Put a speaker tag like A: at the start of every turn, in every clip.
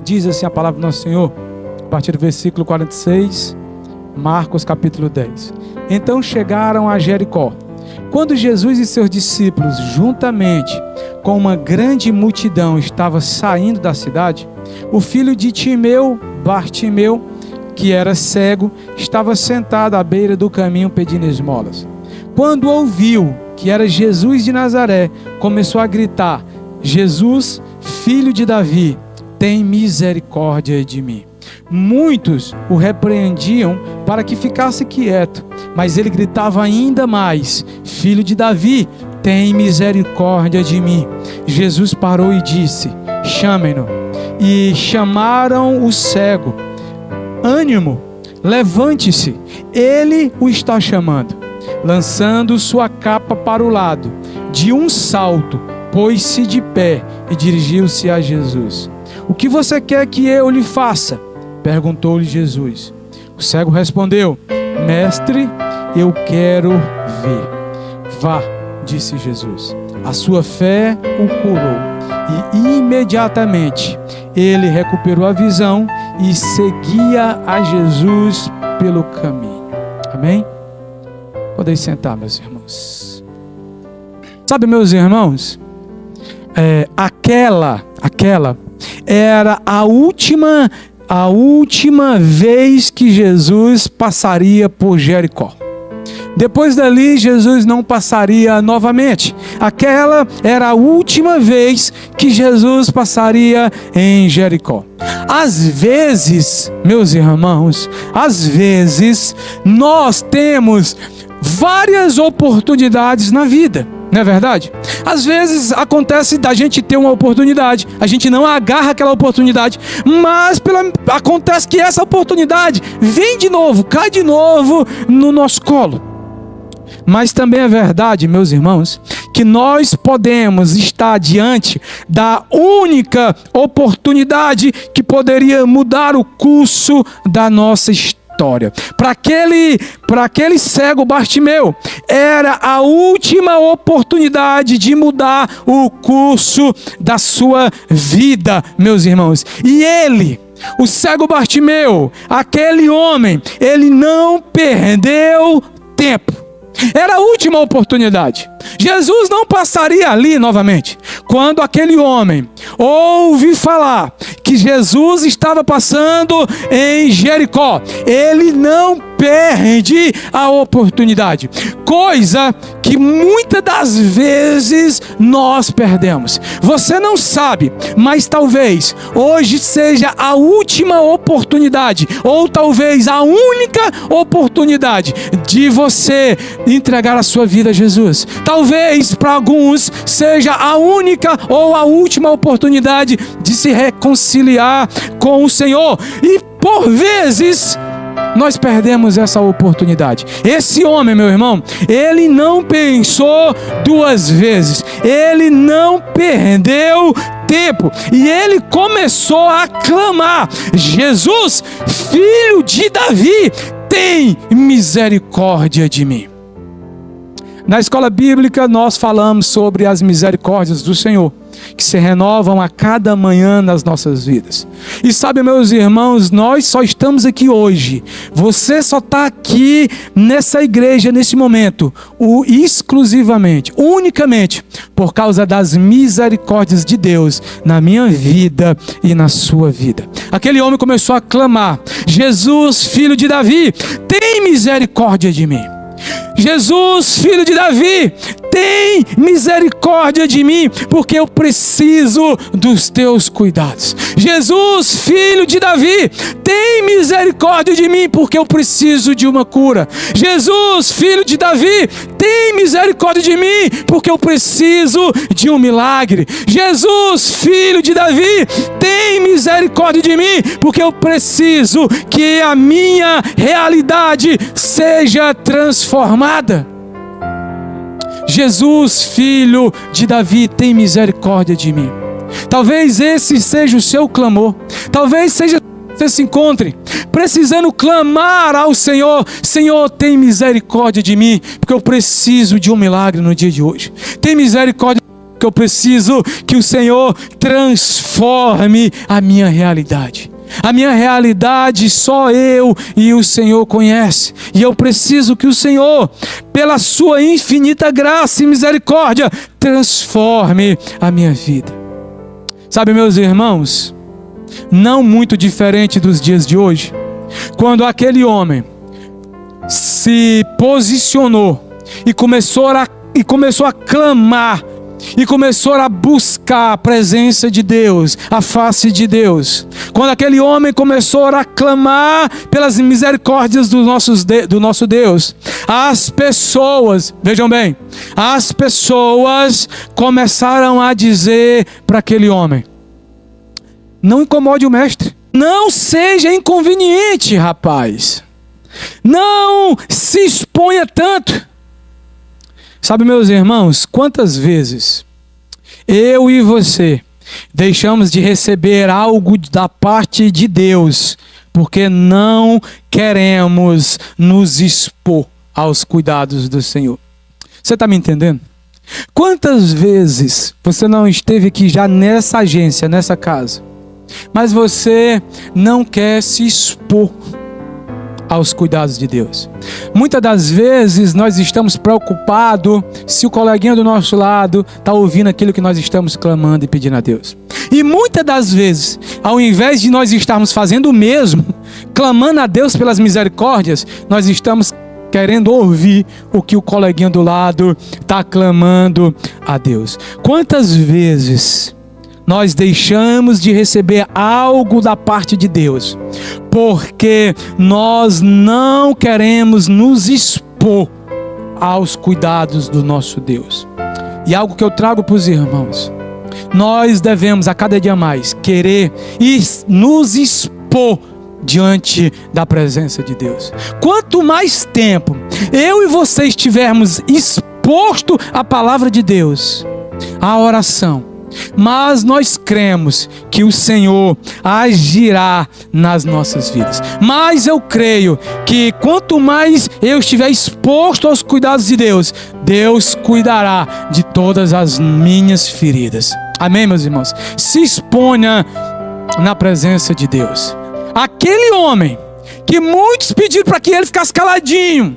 A: Diz assim a palavra do nosso Senhor, a partir do versículo 46, Marcos capítulo 10. Então chegaram a Jericó. Quando Jesus e seus discípulos, juntamente com uma grande multidão, estavam saindo da cidade, o filho de Timeu, Bartimeu, que era cego, estava sentado à beira do caminho pedindo esmolas. Quando ouviu que era Jesus de Nazaré, começou a gritar: Jesus, filho de Davi, tem misericórdia de mim. Muitos o repreendiam para que ficasse quieto, mas ele gritava ainda mais: Filho de Davi, tem misericórdia de mim. Jesus parou e disse: chamem-no. E chamaram o cego. Ânimo, levante-se, ele o está chamando. Lançando sua capa para o lado, de um salto, pôs-se de pé e dirigiu-se a Jesus. O que você quer que eu lhe faça? Perguntou-lhe Jesus. O cego respondeu: Mestre, eu quero ver. Vá, disse Jesus. A sua fé o curou. E imediatamente ele recuperou a visão e seguia a Jesus pelo caminho. Amém? Podem sentar, meus irmãos. Sabe, meus irmãos, aquela era a última vez que Jesus passaria por Jericó. Depois dali, Jesus não passaria novamente. Aquela era a última vez que Jesus passaria em Jericó. Às vezes, meus irmãos, nós temos várias oportunidades na vida. Não é verdade? Às vezes acontece da gente ter uma oportunidade, a gente não agarra aquela oportunidade, mas acontece que essa oportunidade vem de novo, cai de novo no nosso colo. Mas também é verdade, meus irmãos, que nós podemos estar diante da única oportunidade que poderia mudar o curso da nossa história. Para aquele cego Bartimeu, era a última oportunidade de mudar o curso da sua vida, meus irmãos. E ele, o cego Bartimeu, aquele homem, ele não perdeu tempo. Era a última oportunidade. Jesus não passaria ali novamente. Quando aquele homem ouve falar que Jesus estava passando em Jericó, ele não perde a oportunidade. Coisa que muitas das vezes nós perdemos. Você não sabe, mas talvez hoje seja a última oportunidade, ou talvez a única oportunidade de você entregar a sua vida a Jesus. Talvez para alguns seja a única ou a última oportunidade de se reconciliar com o Senhor. E por vezes nós perdemos essa oportunidade. Esse homem, meu irmão, ele não pensou duas vezes. Ele não perdeu tempo. E ele começou a clamar: Jesus, filho de Davi, tem misericórdia de mim. Na escola bíblica nós falamos sobre as misericórdias do Senhor, que se renovam a cada manhã nas nossas vidas. E sabe, meus irmãos, nós só estamos aqui hoje. Você só está aqui nessa igreja, nesse momento, exclusivamente, unicamente, por causa das misericórdias de Deus na minha vida e na sua vida. Aquele homem começou a clamar: Jesus, filho de Davi, tem misericórdia de mim. Jesus, filho de Davi, tem misericórdia de mim, porque eu preciso dos teus cuidados. Jesus, filho de Davi, tem misericórdia de mim, porque eu preciso de uma cura. Jesus, filho de Davi, tem misericórdia de mim, porque eu preciso de um milagre. Jesus, filho de Davi, tem misericórdia de mim, porque eu preciso que a minha realidade seja transformada. Jesus, filho de Davi, tem misericórdia de mim. Talvez esse seja o seu clamor. Talvez seja você se encontre precisando clamar ao Senhor: Senhor, tem misericórdia de mim, porque eu preciso de um milagre no dia de hoje. Tem misericórdia, porque eu preciso que o Senhor transforme a minha realidade. A minha realidade só eu e o Senhor conhece. E eu preciso que o Senhor, pela sua infinita graça e misericórdia, transforme a minha vida. Sabe, meus irmãos, não muito diferente dos dias de hoje, quando aquele homem se posicionou e começou a clamar, e começou a buscar a presença de Deus, a face de Deus. Quando aquele homem começou a clamar pelas misericórdias do nosso Deus, as pessoas, vejam bem, as pessoas começaram a dizer para aquele homem: não incomode o mestre, não seja inconveniente, rapaz, não se exponha tanto. Sabe, meus irmãos, quantas vezes eu e você deixamos de receber algo da parte de Deus porque não queremos nos expor aos cuidados do Senhor? Você está me entendendo? Quantas vezes você não esteve aqui já nessa agência, nessa casa, mas você não quer se expor aos cuidados de Deus? Muitas das vezes nós estamos preocupados se o coleguinha do nosso lado está ouvindo aquilo que nós estamos clamando e pedindo a Deus. E muitas das vezes, ao invés de nós estarmos fazendo o mesmo, clamando a Deus pelas misericórdias, nós estamos querendo ouvir o que o coleguinha do lado está clamando a Deus. Quantas vezes nós deixamos de receber algo da parte de Deus porque nós não queremos nos expor aos cuidados do nosso Deus? E algo que eu trago para os irmãos: nós devemos a cada dia mais querer nos expor diante da presença de Deus. Quanto mais tempo eu e você estivermos exposto à palavra de Deus, à oração, mas nós cremos que o Senhor agirá nas nossas vidas. Mas eu creio que quanto mais eu estiver exposto aos cuidados de Deus, Deus cuidará de todas as minhas feridas. Amém, meus irmãos? Se exponha na presença de Deus. Aquele homem que muitos pediram para que ele ficasse caladinho,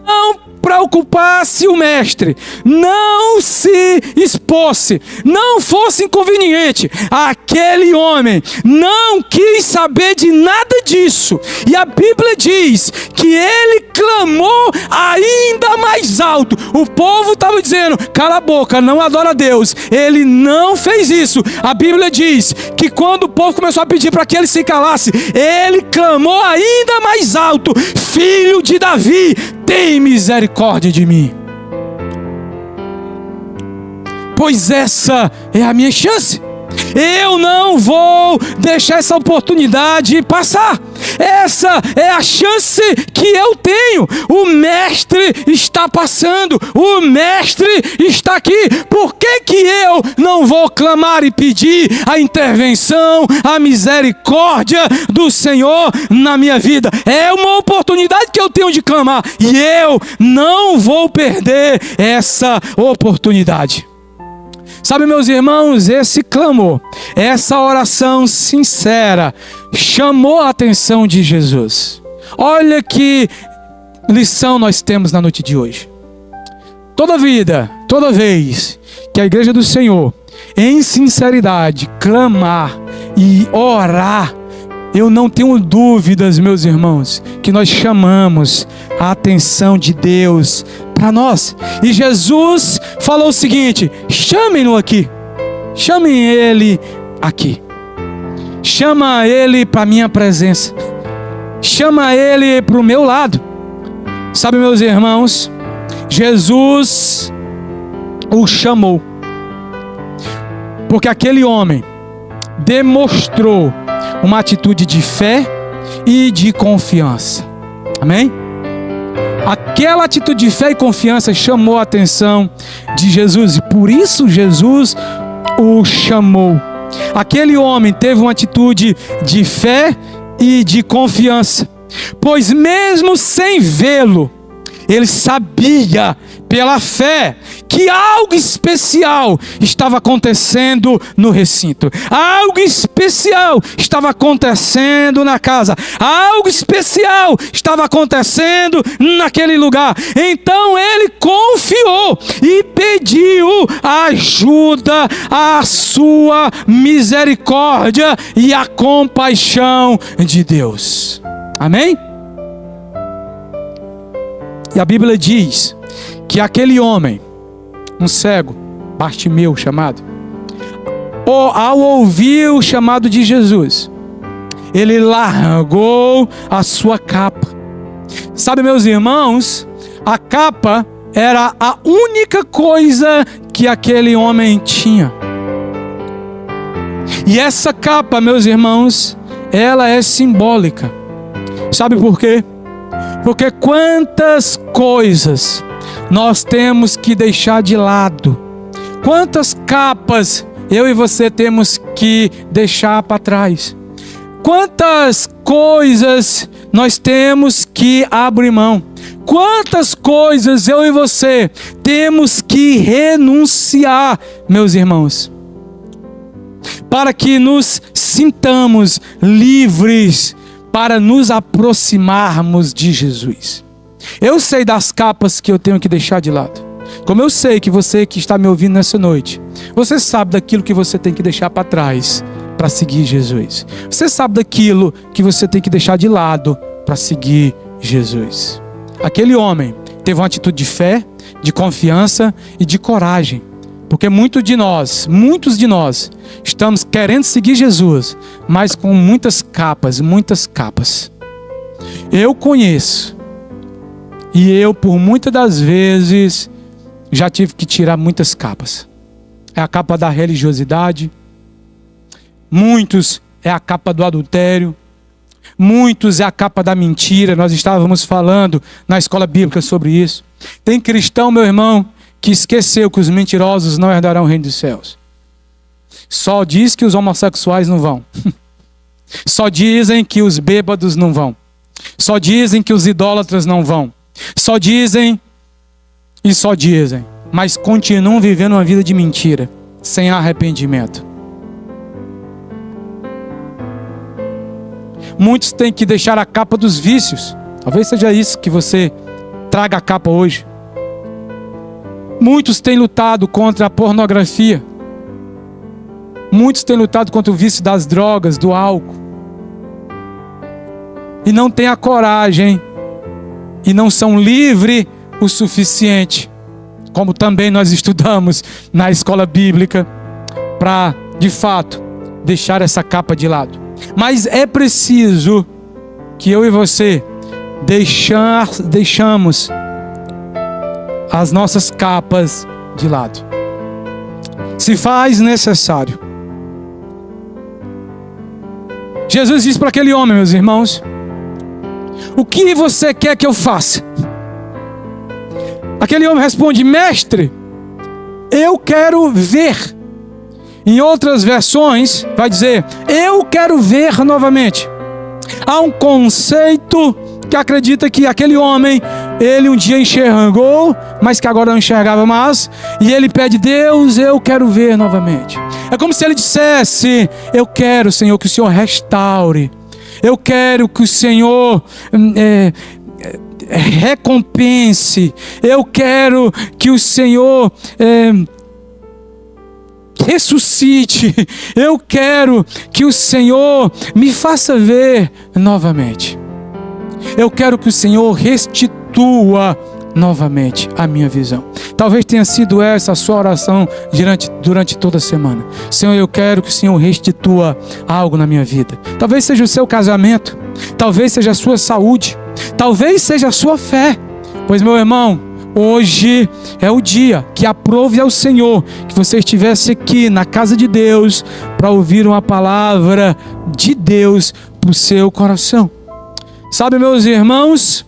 A: não preocupasse o mestre, não se expôsse, não fosse inconveniente, aquele homem não quis saber de nada disso. E a Bíblia diz que ele clamou ainda mais alto. O povo estava dizendo: cala a boca, não adora a Deus. Ele não fez isso. A Bíblia diz que quando o povo começou a pedir para que ele se calasse, ele clamou ainda mais alto: filho de Davi, tem misericórdia de mim. Pois essa é a minha chance. Eu não vou deixar essa oportunidade passar. Essa é a chance que eu tenho. O mestre está passando. O mestre está aqui. Por que que eu não vou clamar e pedir a intervenção, a misericórdia do Senhor na minha vida? É uma oportunidade que eu tenho de clamar, e eu não vou perder essa oportunidade. Sabe, meus irmãos, esse clamor, essa oração sincera chamou a atenção de Jesus. Olha que lição nós temos na noite de hoje. Toda vez que a igreja do Senhor, em sinceridade, clamar e orar, eu não tenho dúvidas, meus irmãos, que nós chamamos a atenção de Deus para nós. E Jesus falou o seguinte: chamem-no aqui, chamem ele aqui, chama ele para a minha presença, chama ele para o meu lado. Sabe, meus irmãos, Jesus o chamou porque aquele homem demonstrou uma atitude de fé e de confiança. Amém? Aquela atitude de fé e confiança chamou a atenção de Jesus, e por isso Jesus o chamou. Aquele homem teve uma atitude de fé e de confiança, pois mesmo sem vê-lo, ele sabia pela fé, que algo especial estava acontecendo no recinto, algo especial estava acontecendo na casa, algo especial estava acontecendo naquele lugar. Então ele confiou e pediu ajuda à sua misericórdia e à compaixão de Deus. Amém? E a Bíblia diz que aquele homem, um cego, Bartimeu chamado, ao ouvir o chamado de Jesus, ele largou a sua capa. Sabe, meus irmãos, a capa era a única coisa que aquele homem tinha. E essa capa, meus irmãos, ela é simbólica. Sabe por quê? Porque quantas coisas nós temos que deixar de lado, quantas capas eu e você temos que deixar para trás, quantas coisas nós temos que abrir mão, quantas coisas eu e você temos que renunciar, meus irmãos, para que nos sintamos livres para nos aproximarmos de Jesus. Eu sei das capas que eu tenho que deixar de lado. Como eu sei que você que está me ouvindo nessa noite, você sabe daquilo que você tem que deixar para trás para seguir Jesus. Você sabe daquilo que você tem que deixar de lado para seguir Jesus. Aquele homem teve uma atitude de fé, de confiança e de coragem. Porque muitos de nós estamos querendo seguir Jesus, mas com muitas capas. Eu conheço, e eu por muitas das vezes já tive que tirar muitas capas. É a capa da religiosidade, muitos é a capa do adultério, muitos é a capa da mentira. Nós estávamos falando na escola bíblica sobre isso. Tem cristão, meu irmão, que esqueceu que os mentirosos não herdarão o reino dos céus. Só diz que os homossexuais não vão. Só dizem que os bêbados não vão. Só dizem que os idólatras não vão. Só dizem e só dizem. Mas continuam vivendo uma vida de mentira, sem arrependimento. Muitos têm que deixar a capa dos vícios. Talvez seja isso que você traga a capa hoje. Muitos têm lutado contra a pornografia. Muitos têm lutado contra o vício das drogas, do álcool. E não têm a coragem. E não são livres o suficiente. Como também nós estudamos na escola bíblica. Para, de fato, deixar essa capa de lado. Mas é preciso que eu e você deixamos as nossas capas de lado. Se faz necessário. Jesus disse para aquele homem, meus irmãos: o que você quer que eu faça? Aquele homem responde: mestre, eu quero ver. Em outras versões vai dizer: eu quero ver novamente. Há um conceito que acredita que aquele homem, ele um dia enxergou, mas que agora não enxergava mais, e ele pede: Deus, eu quero ver novamente. É como se ele dissesse: eu quero, Senhor, que o Senhor restaure. Eu quero que o Senhor recompense. Eu quero que o Senhor ressuscite. Eu quero que o Senhor me faça ver novamente. Eu quero que o Senhor restitua novamente a minha visão. Talvez tenha sido essa a sua oração durante toda a semana. Senhor, eu quero que o Senhor restitua algo na minha vida. Talvez seja o seu casamento. Talvez seja a sua saúde. Talvez seja a sua fé. Pois, meu irmão, hoje é o dia que aprove ao Senhor que você estivesse aqui na casa de Deus para ouvir uma palavra de Deus para o seu coração. Sabe, meus irmãos,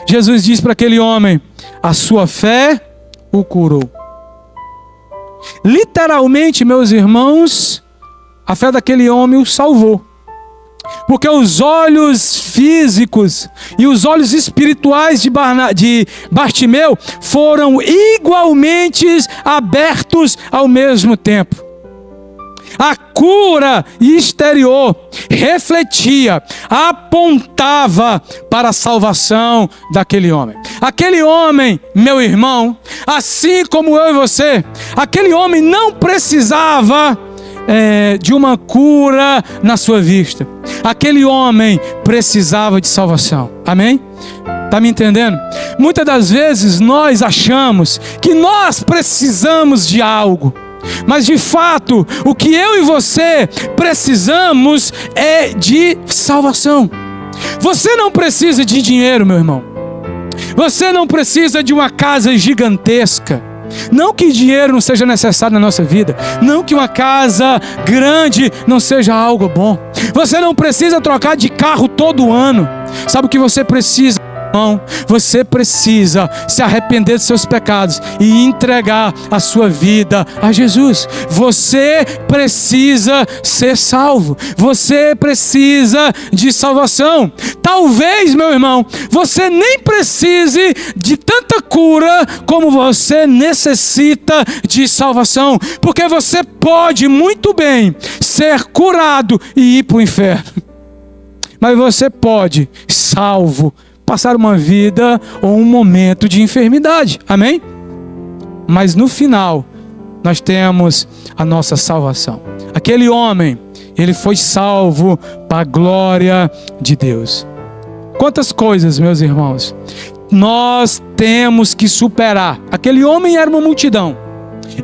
A: Jesus disse para aquele homem: a sua fé o curou. Literalmente, meus irmãos, a fé daquele homem o salvou. Porque os olhos físicos e os olhos espirituais de Bartimeu foram igualmente abertos ao mesmo tempo. A cura exterior refletia, apontava para a salvação daquele homem. Aquele homem, meu irmão, assim como eu e você, aquele homem não precisava de uma cura na sua vista. Aquele homem precisava de salvação. Amém? Está me entendendo? Muitas das vezes nós achamos que nós precisamos de algo. Mas de fato, o que eu e você precisamos é de salvação. Você não precisa de dinheiro, meu irmão. Você não precisa de uma casa gigantesca. Não que dinheiro não seja necessário na nossa vida. Não que uma casa grande não seja algo bom. Você não precisa trocar de carro todo ano. Sabe o que você precisa? Você precisa se arrepender dos seus pecados e entregar a sua vida a Jesus. Você precisa ser salvo. Você precisa de salvação. Talvez, meu irmão, você nem precise de tanta cura como você necessita de salvação, porque você pode muito bem ser curado e ir para o inferno, mas você pode, salvo, passar uma vida ou um momento de enfermidade. Amém? Mas no final, nós temos a nossa salvação. Aquele homem, ele foi salvo para a glória de Deus. Quantas coisas, meus irmãos, nós temos que superar. Aquele homem era uma multidão.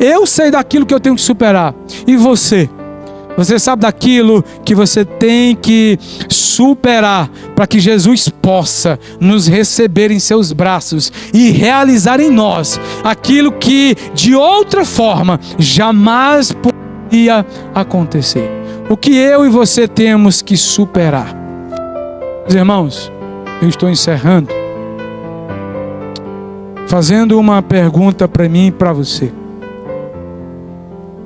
A: Eu sei daquilo que eu tenho que superar. E você? Você sabe daquilo que você tem que superar para que Jesus possa nos receber em seus braços e realizar em nós aquilo que de outra forma jamais poderia acontecer. O que eu e você temos que superar? Meus irmãos, eu estou encerrando fazendo uma pergunta para mim e para você.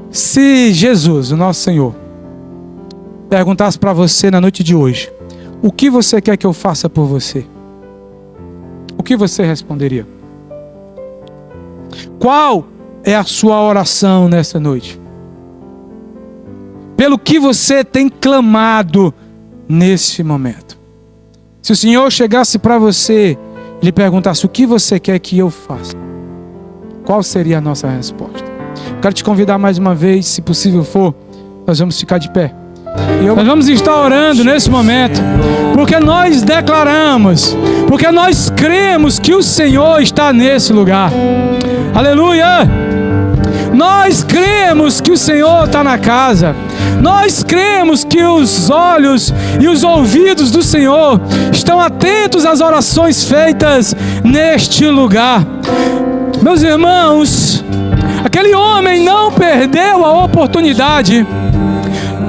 A: Se Jesus, o nosso Senhor, perguntasse para você na noite de hoje: o que você quer que eu faça por você? O que você responderia? Qual é a sua oração nessa noite? Pelo que você tem clamado nesse momento? Se o Senhor chegasse para você e lhe perguntasse: o que você quer que eu faça? Qual seria a nossa resposta? Quero te convidar mais uma vez, se possível for, nós vamos ficar de pé. Nós vamos estar orando nesse momento, porque nós declaramos, porque nós cremos que o Senhor está nesse lugar. Aleluia! Nós cremos que o Senhor está na casa. Nós cremos que os olhos e os ouvidos do Senhor estão atentos às orações feitas neste lugar. Meus irmãos, aquele homem não perdeu a oportunidade,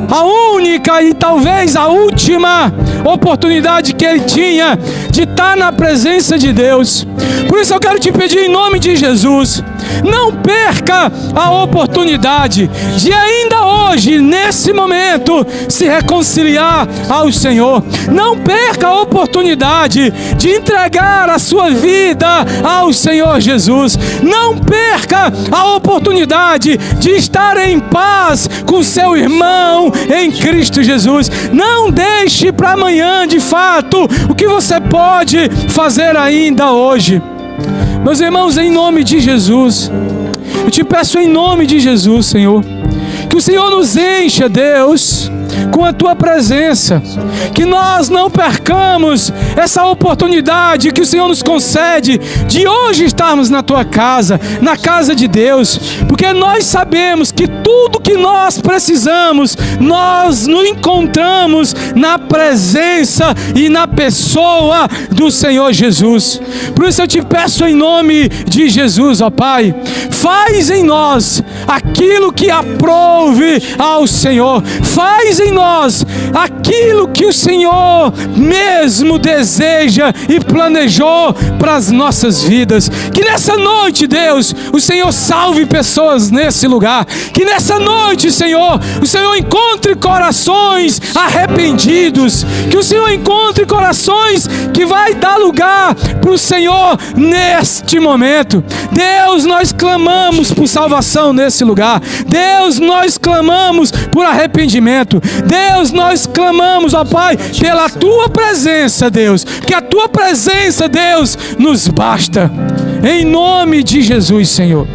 A: a única e talvez a última oportunidade que ele tinha de estar na presença de Deus. Por isso eu quero te pedir em nome de Jesus, não perca a oportunidade de ainda hoje, nesse momento, se reconciliar ao Senhor. Não perca a oportunidade de entregar a sua vida ao Senhor Jesus. Não perca a oportunidade de estar em paz com seu irmão em Cristo Jesus. Não deixe para amanhã, de fato, o que você pode fazer ainda hoje. Meus irmãos, em nome de Jesus, eu te peço em nome de Jesus, Senhor, que o Senhor nos encha, Deus, com a Tua presença, que nós não percamos essa oportunidade que o Senhor nos concede de hoje estarmos na Tua casa, na casa de Deus, porque nós sabemos que tudo que nós precisamos, nós nos encontramos na presença e na pessoa do Senhor Jesus. Por isso eu te peço em nome de Jesus, ó Pai, faz em nós aquilo que aprouve ao Senhor, faz em em nós aquilo que o Senhor mesmo deseja e planejou para as nossas vidas. Que nessa noite, Deus, o Senhor salve pessoas nesse lugar. Que nessa noite, Senhor, o Senhor encontre corações arrependidos. Que o Senhor encontre corações que vai dar lugar para o Senhor neste momento. Deus, nós clamamos por salvação nesse lugar. Deus, nós clamamos por arrependimento. Deus, nós clamamos, ó Pai, pela Tua presença, Deus. Que a Tua presença, Deus, nos basta. Em nome de Jesus, Senhor.